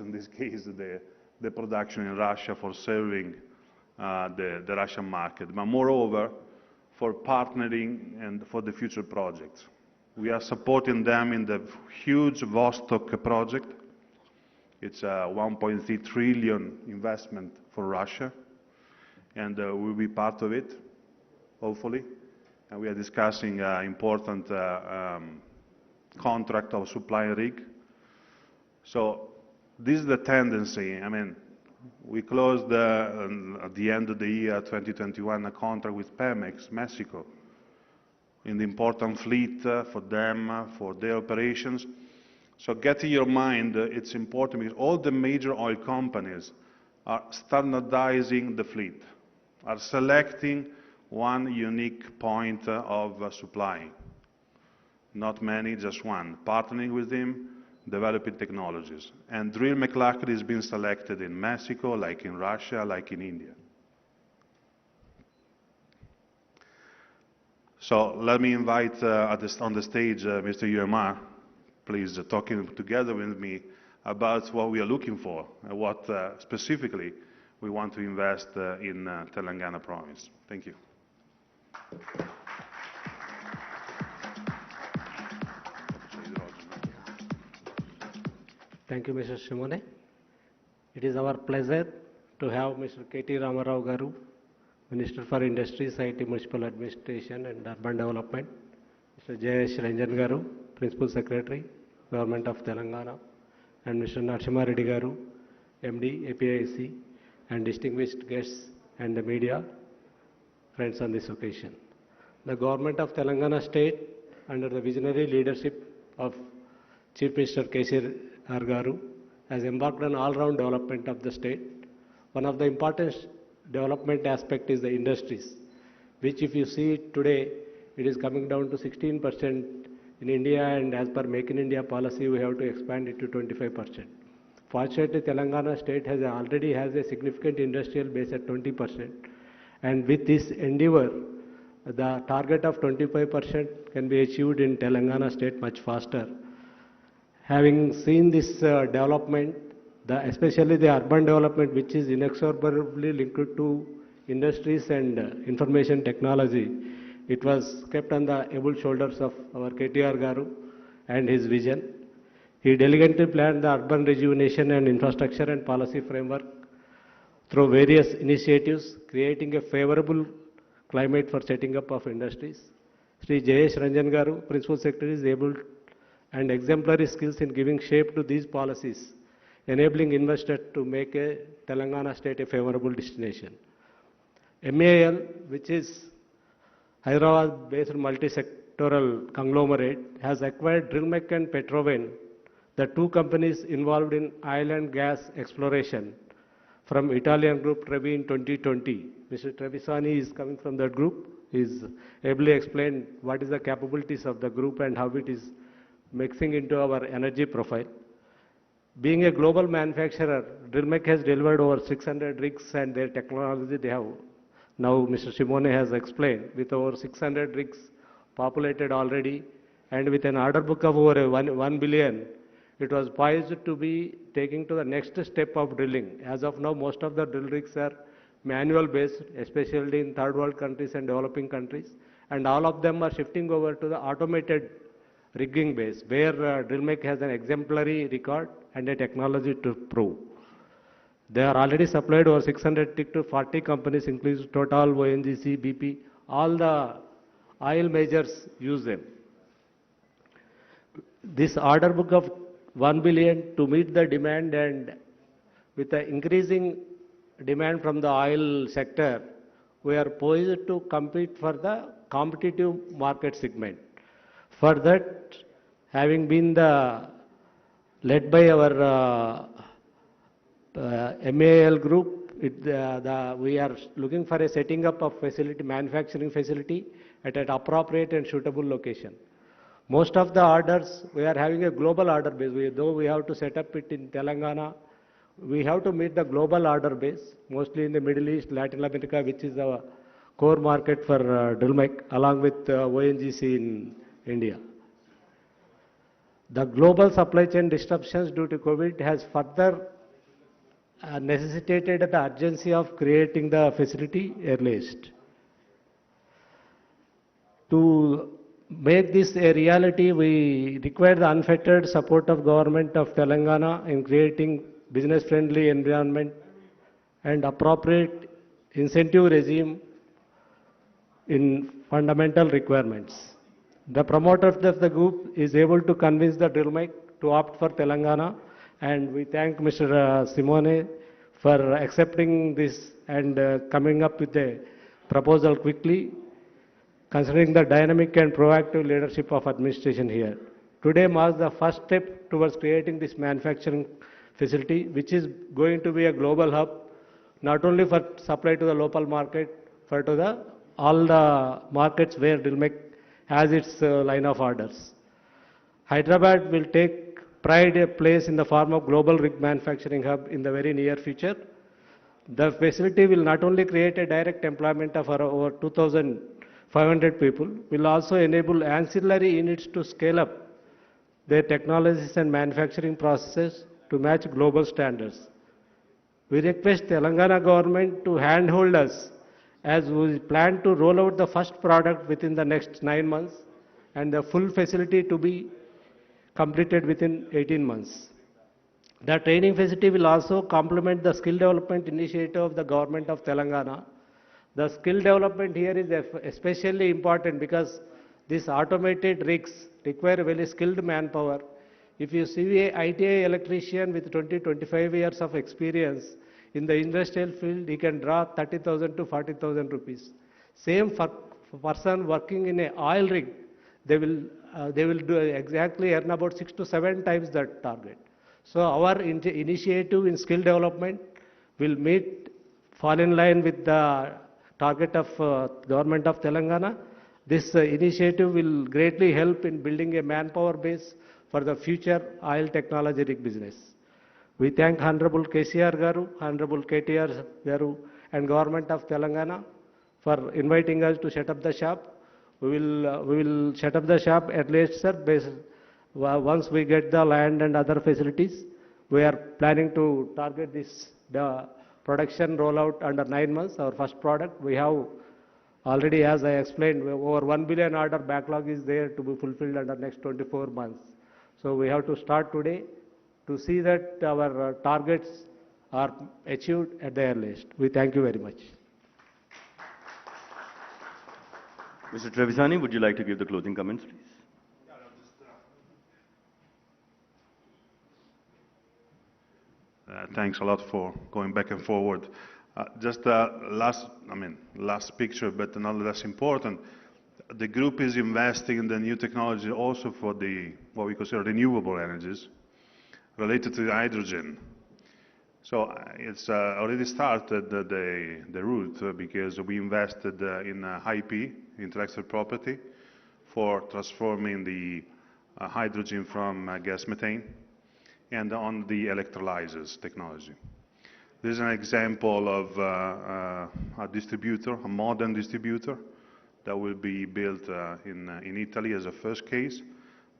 in this case, the production in Russia for serving the Russian market, but moreover, for partnering and for the future projects. We are supporting them in the huge Vostok project. It's a 1.3 trillion investment for Russia, and we'll be part of it, hopefully. And we are discussing important contract of supply rig. So this is the tendency. I mean, we closed at the end of the year 2021 a contract with Pemex, Mexico, in the important fleet for them, for their operations. So get in your mind, it's important because all the major oil companies are standardizing the fleet, are selecting one unique point of supply. Not many, just one. Partnering with them, developing technologies. And Drillmec luckily has been selected in Mexico, like in Russia, like in India. So let me invite on the stage Mr. UMR, please, talking together with me about what we are looking for and what specifically we want to invest in Telangana province. Thank you. Thank you, Mr. Simone. It is our pleasure to have Mr. KT Ramarao Garu, Minister for Industries, IT, Municipal Administration and Urban Development, Mr. J.S. Ranjan Garu, Principal Secretary, Government of Telangana, and Mr. Narasimha Reddy Garu, MD, APIC, and distinguished guests and the media, friends on this occasion. The Government of Telangana State, under the visionary leadership of Chief Minister KTR Garu, has embarked on all-round development of the state. One of the important development aspect is the industries, which if you see today, it is coming down to 16% in India, and as per Make in India policy, we have to expand it to 25%. Fortunately, Telangana state already has a significant industrial base at 20%. And with this endeavor, the target of 25% can be achieved in Telangana state much faster. Having seen this development, especially the urban development, which is inexorably linked to industries and information technology, it was kept on the able shoulders of our KTR Garu and his vision. He diligently planned the urban rejuvenation and infrastructure and policy framework through various initiatives, creating a favorable climate for setting up of industries. Sri J.S. Ranjan Garu, Principal Secretary, is able and exemplary skills in giving shape to these policies, enabling investors to make a Telangana state a favorable destination. MAL, which is Hyderabad-based multi-sectoral conglomerate, has acquired Drillmec and Petroven, the two companies involved in oil and gas exploration, from Italian group Trevi in 2020. Mr. Trevisani is coming from that group. He is ably explained what is the capabilities of the group and how it is mixing into our energy profile. Being a global manufacturer, Drillmec has delivered over 600 rigs, and their technology they have. Now Mr. Simone has explained, with over 600 rigs populated already, and with an order book of over 1 billion, it was poised to be taking to the next step of drilling. As of now, most of the drill rigs are manual based, especially in third world countries and developing countries, and all of them are shifting over to the automated rigging base, where Drillmec has an exemplary record and a technology to prove. They are already supplied over 600 to 40 companies, including Total, ONGC, BP, all the oil majors use them. This order book of 1 billion to meet the demand, and with the increasing demand from the oil sector, we are poised to compete for the competitive market segment. For that, having been led by our MAL group, we are looking for a setting up of facility, manufacturing facility at an appropriate and suitable location. Most of the orders, we are having a global order base. Though we have to set up it in Telangana, we have to meet the global order base, mostly in the Middle East, Latin America, which is our core market for Drillmec, along with ONGC in India. The global supply chain disruptions due to COVID has further necessitated the urgency of creating the facility earliest. To make this a reality, we require the unfettered support of Government of Telangana in creating business-friendly environment and appropriate incentive regime in fundamental requirements. The promoter of the group is able to convince the Drillmec to opt for Telangana, and we thank Mr. Simone for accepting this and coming up with a proposal quickly, considering the dynamic and proactive leadership of administration here. Today marks the first step towards creating this manufacturing facility, which is going to be a global hub, not only for supply to the local market, but to all the markets where Drillmec has its line of orders. Hyderabad will take pride a place in the form of global rig manufacturing hub in the very near future. The facility will not only create a direct employment of over 2,500 people, will also enable ancillary units to scale up their technologies and manufacturing processes to match global standards. We request Telangana government to handhold us as we plan to roll out the first product within the next 9 months and the full facility to be completed within 18 months. The training facility will also complement the skill development initiative of the government of Telangana. The skill development here is especially important because these automated rigs require very skilled manpower. If you see a ITI electrician with 20-25 years of experience in the industrial field, he can draw 30,000 to 40,000 rupees. Same for person working in an oil rig, they will do exactly earn about 6 to 7 times that target. So our initiative in skill development will fall in line with the target of government of Telangana. This initiative will greatly help in building a manpower base for the future oil technology rig business. We thank Honorable KCR Garu, Honorable KTR Garu and Government of Telangana for inviting us to set up the shop. We will set up the shop at least, sir, once we get the land and other facilities. We are planning to target the production rollout under 9 months, our first product. We have already, as I explained, over 1 billion order backlog is there to be fulfilled under next 24 months. So we have to start today to see that our targets are achieved at the earliest. We thank you very much. Mr. Trevisani, would you like to give the closing comments, please? Thanks a lot for going back and forward. Just last picture, but not less important. The group is investing in the new technology also for what we consider renewable energies related to hydrogen. So it's already started the route because we invested in IP, intellectual property, for transforming the hydrogen from gas methane, and on the electrolyzers technology. This is an example of a distributor, a modern distributor, that will be built in Italy as a first case,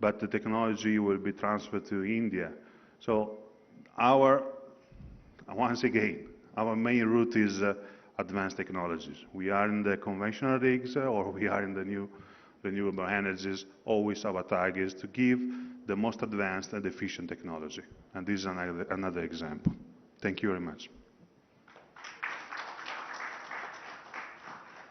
but the technology will be transferred to India. So once again, our main route is advanced technologies. We are in the conventional rigs or we are in the new renewable energies. Always our target is to give the most advanced and efficient technology. And this is another example. Thank you very much.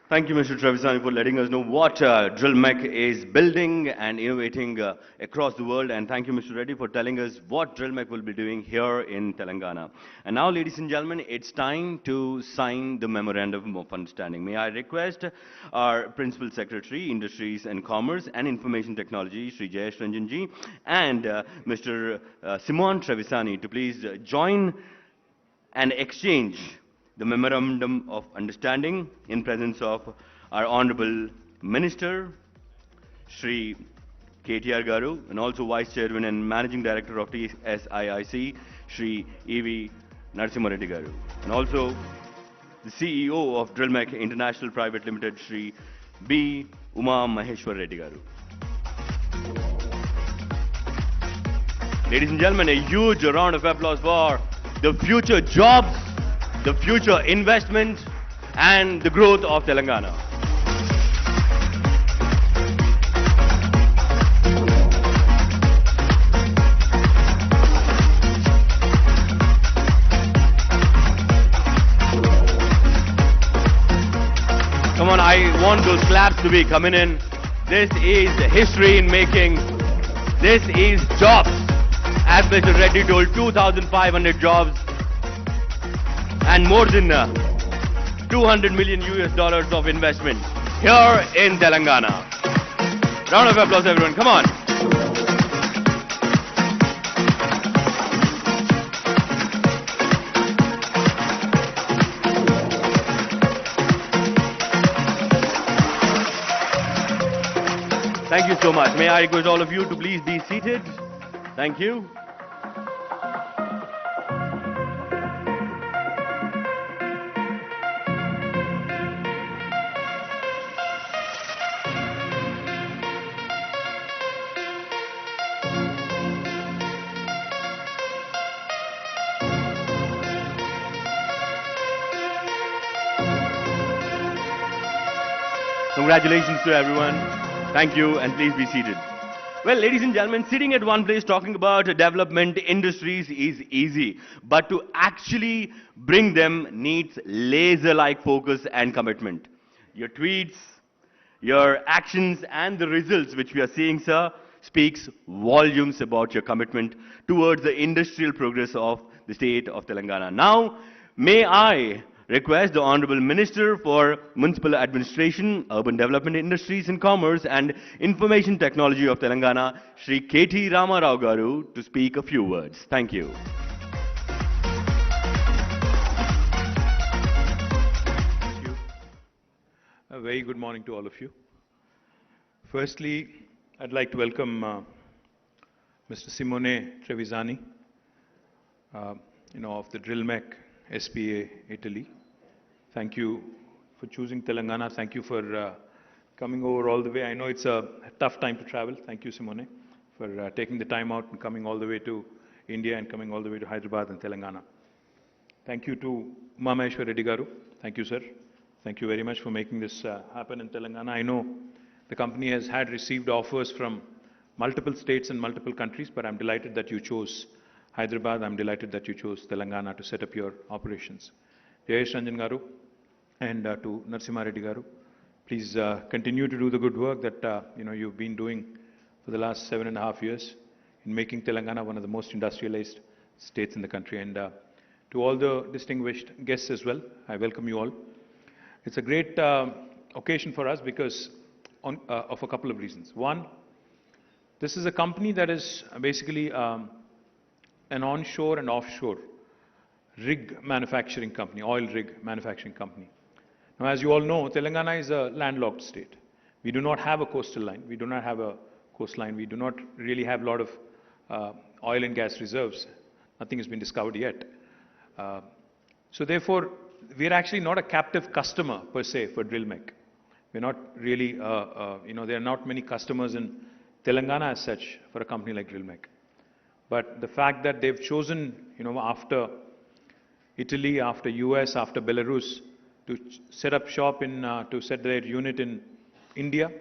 Thank you, Mr. Trevisani, for letting us know what Drillmec is building and innovating across the world. And thank you, Mr. Reddy, for telling us what Drillmec will be doing here in Telangana. And now, ladies and gentlemen, it's time to sign the Memorandum of Understanding. May I request our Principal Secretary, Industries and Commerce and Information Technology, Sri Jayesh Ranjanji, and Mr. Simon Trevisani to please join and exchange the Memorandum of Understanding in presence of our Honorable Minister, Shri KTR Garu, and also Vice Chairman and Managing Director of TSIIC, Shri E.V. Narasimha Reddy Garu, and also the CEO of Drillmec International Private Limited, Shri B. Uma Maheshwar Reddy Garu. Ladies and gentlemen, a huge round of applause for the future jobs, the future investment, and the growth of Telangana. Come on, I want those claps to be coming in. This is history in making. This is jobs. As Mr. Reddy told, 2,500 jobs and more than 200 million US dollars of investment here in Telangana. Round of applause, everyone. Come on. Thank you so much. May I request all of you to please be seated. Thank you. Congratulations to everyone. Thank you, and please be seated. Well, ladies and gentlemen, sitting at one place talking about development industries is easy, but to actually bring them needs laser-like focus and commitment. Your tweets, your actions, and the results which we are seeing, sir, speaks volumes about your commitment towards the industrial progress of the state of Telangana. Now, may I request the Honorable Minister for Municipal Administration, Urban Development Industries and Commerce and Information Technology of Telangana, Shri KT Ramarao Garu, to speak a few words. Thank you. Thank you. A very good morning to all of you. Firstly, I'd like to welcome Mr. Simone Trevisani, of the Drillmec SpA Italy. Thank you for choosing Telangana. Thank you for coming over all the way. I know it's a tough time to travel. Thank you, Simone, for taking the time out and coming all the way to India and coming all the way to Hyderabad and Telangana. Thank you to Mameshwar Reddy Garu. Thank you, sir. Thank you very much for making this happen in Telangana. I know the company has received offers from multiple states and multiple countries, but I'm delighted that you chose Hyderabad. I'm delighted that you chose Telangana to set up your operations. Jayesh Ranjan Garu and to Narasimha Reddy Garu, please continue to do the good work that you've been doing for the last 7.5 years in making Telangana one of the most industrialized states in the country. And to all the distinguished guests as well, I welcome you all. It's a great occasion for us because of a couple of reasons. One, this is a company that is basically an onshore and offshore rig manufacturing company, oil rig manufacturing company. Now, as you all know, Telangana is a landlocked state. We do not have a coastal line. We do not have a coastline. We do not really have a lot of oil and gas reserves. Nothing has been discovered yet. So therefore, we're actually not a captive customer per se for Drillmec. We're not really, there are not many customers in Telangana as such for a company like Drillmec. But the fact that they've chosen, after Italy, after US, after Belarus, to set up shop to set their unit in India,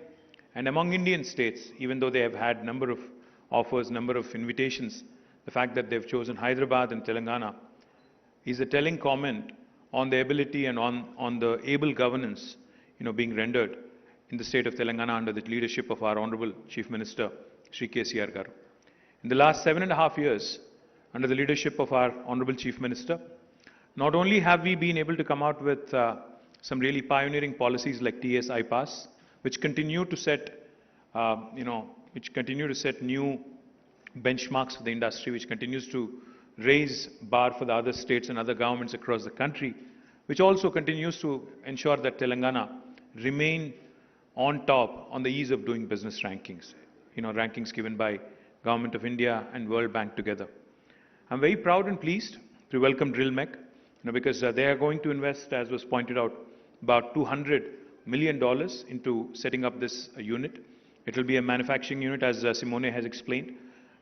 and among Indian states, even though they have had number of offers, number of invitations, the fact that they've chosen Hyderabad and Telangana is a telling comment on the ability and on the able governance, being rendered in the state of Telangana under the leadership of our Honorable Chief Minister, Shri KTR Garu. In the last 7.5 years, under the leadership of our Honorable Chief Minister, not only have we been able to come out with some really pioneering policies like TS iPass, which continue to set, new benchmarks for the industry, which continues to raise bar for the other states and other governments across the country, which also continues to ensure that Telangana remain on top on the ease of doing business rankings, rankings given by Government of India and World Bank together. I'm very proud and pleased to welcome Drillmec, because they are going to invest, as was pointed out, about $200 million into setting up this unit. It will be a manufacturing unit, as Simone has explained.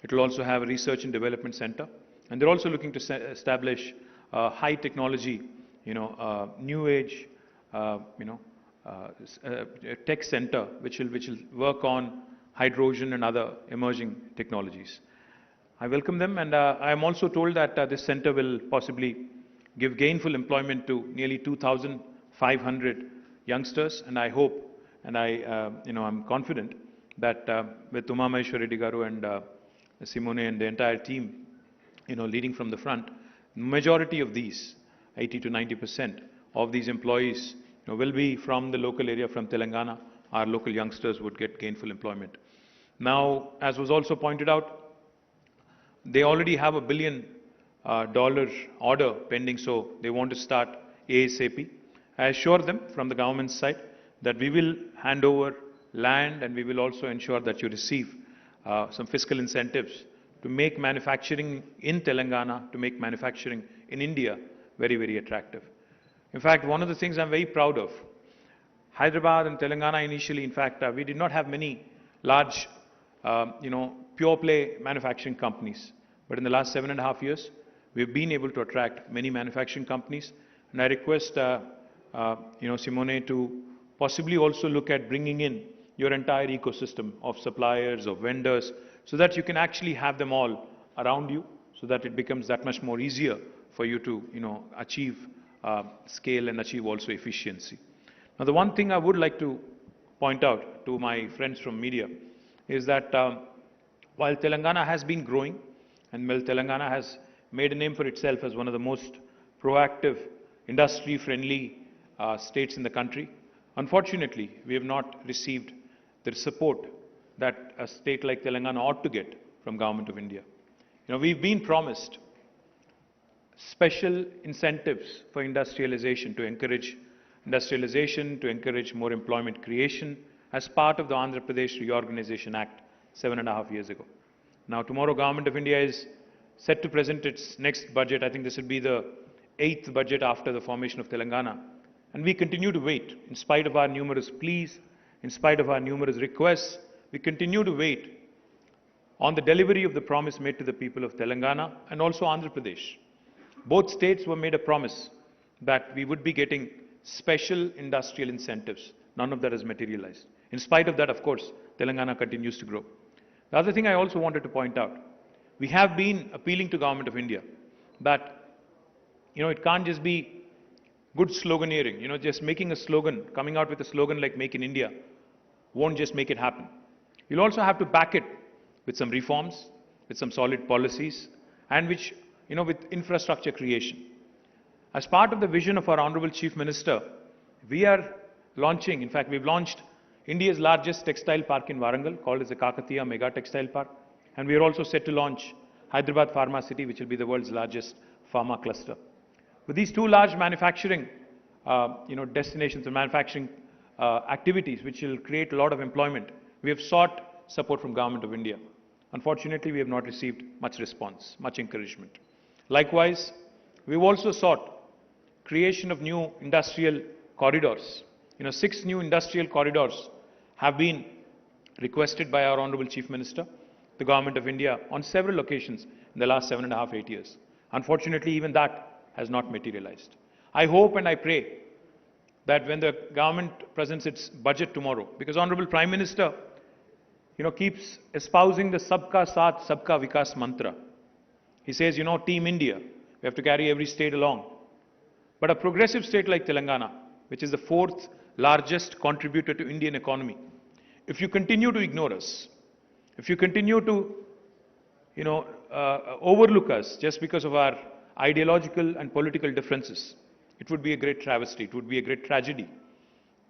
It will also have a research and development center. And they're also looking to establish a high technology, new age, tech center which will work on hydrogen and other emerging technologies. I welcome them, and I am also told that this center will possibly give gainful employment to nearly 2,500 youngsters, and I hope and I'm confident that with Uma Maheshwar Reddy Garu and Simone and the entire team, leading from the front, majority of these, 80 to 90% of these employees, will be from the local area, from Telangana. Our local youngsters would get gainful employment. Now, as was also pointed out, they already have $1 billion order pending, so they want to start ASAP. I assure them from the government side that we will hand over land, and we will also ensure that you receive some fiscal incentives to make manufacturing in Telangana, to make manufacturing in India very, very attractive. In fact, one of the things I'm very proud of, Hyderabad and Telangana initially, in fact, we did not have many large, pure play manufacturing companies. But in the last 7.5 years, we've been able to attract many manufacturing companies. And I request, Simone, to possibly also look at bringing in your entire ecosystem of suppliers, of vendors, so that you can actually have them all around you, so that it becomes that much more easier for you to, achieve scale and achieve also efficiency. Now, the one thing I would like to point out to my friends from media is that while Telangana has been growing, and while Telangana has made a name for itself as one of the most proactive, industry-friendly states in the country, unfortunately, we have not received the support that a state like Telangana ought to get from Government of India. We've been promised special incentives for industrialization, to encourage industrialization, to encourage more employment creation as part of the Andhra Pradesh Reorganization Act 7.5 years ago. Now, tomorrow, Government of India is set to present its next budget. I think this will be the 8th budget after the formation of Telangana. And we continue to wait. In spite of our numerous pleas, in spite of our numerous requests, we continue to wait on the delivery of the promise made to the people of Telangana and also Andhra Pradesh. Both states were made a promise that we would be getting special industrial incentives. None of that has materialized. In spite of that, of course, Telangana continues to grow. The other thing I also wanted to point out, we have been appealing to Government of India that, it can't just be good sloganeering, just making a slogan, coming out with a slogan like Make in India won't just make it happen. You'll also have to back it with some reforms, with some solid policies, and which, with infrastructure creation. As part of the vision of our Honorable Chief Minister, we are launching, in fact, we've launched India's largest textile park in Warangal, called as the Kakatiya Mega Textile Park. And we are also set to launch Hyderabad Pharma City, which will be the world's largest pharma cluster. With these two large manufacturing, destinations and manufacturing activities, which will create a lot of employment, we have sought support from Government of India. Unfortunately, we have not received much response, much encouragement. Likewise, we've also sought creation of new industrial corridors. 6 new industrial corridors have been requested by our Honorable Chief Minister, the Government of India, on several occasions in the last 7.5, 8 years. Unfortunately, even that has not materialized. I hope and I pray that when the government presents its budget tomorrow, because Honorable Prime Minister, keeps espousing the Sabka Saath, Sabka Vikas mantra. He says, Team India, we have to carry every state along. But a progressive state like Telangana, which is the 4th largest contributor to Indian economy, if you continue to ignore us, if you continue to, overlook us just because of our ideological and political differences, it would be a great travesty, it would be a great tragedy,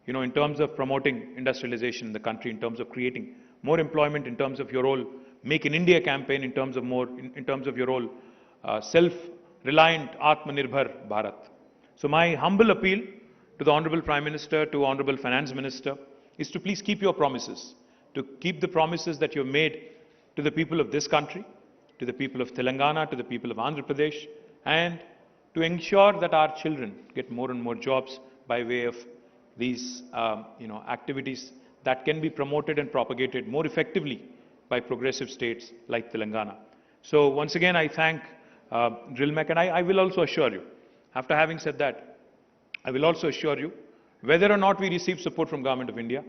in terms of promoting industrialization in the country, in terms of creating more employment, in terms of your whole Make in India campaign, in terms of your whole self-reliant Atmanirbhar Bharat. So my humble appeal to the Honorable Prime Minister, to Honorable Finance Minister, is to please keep your promises, to keep the promises that you have made to the people of this country, to the people of Telangana, to the people of Andhra Pradesh, and to ensure that our children get more and more jobs by way of these, activities that can be promoted and propagated more effectively by progressive states like Telangana. So once again, I thank Drillmec, and I will also assure you, after having said that, I will also assure you, whether or not we receive support from Government of India,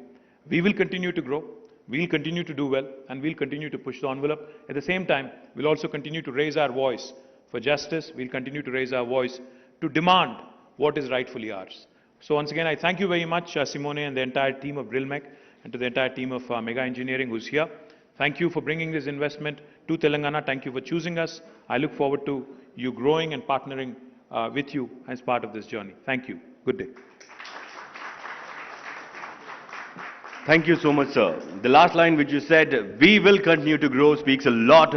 we will continue to grow, we will continue to do well, and we will continue to push the envelope. At the same time, we will also continue to raise our voice for justice. We will continue to raise our voice to demand what is rightfully ours. So once again, I thank you very much, Simone and the entire team of Drillmec, and to the entire team of Mega Engineering who's here. Thank you for bringing this investment to Telangana. Thank you for choosing us. I look forward to you growing and partnering with you as part of this journey. Thank you. Good day. Thank you so much, sir. The last line which you said, "We will continue to grow," speaks a lot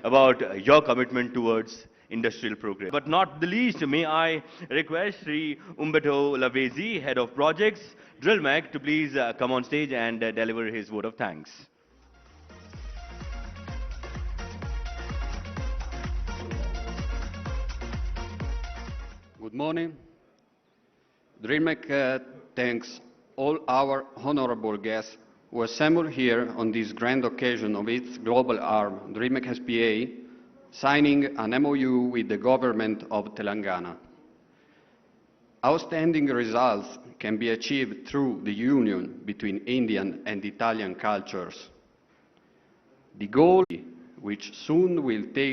about your commitment towards industrial progress. But not the least, may I request Sri Umberto Lavesi, Head of Projects, Drillmec, to please come on stage and deliver his vote of thanks. Good morning. Drillmec thanks all our honorable guests who assembled here on this grand occasion of its global arm, Drillmec SpA, signing an MoU with the government of Telangana. Outstanding results can be achieved through the union between Indian and Italian cultures. The goal, which soon will take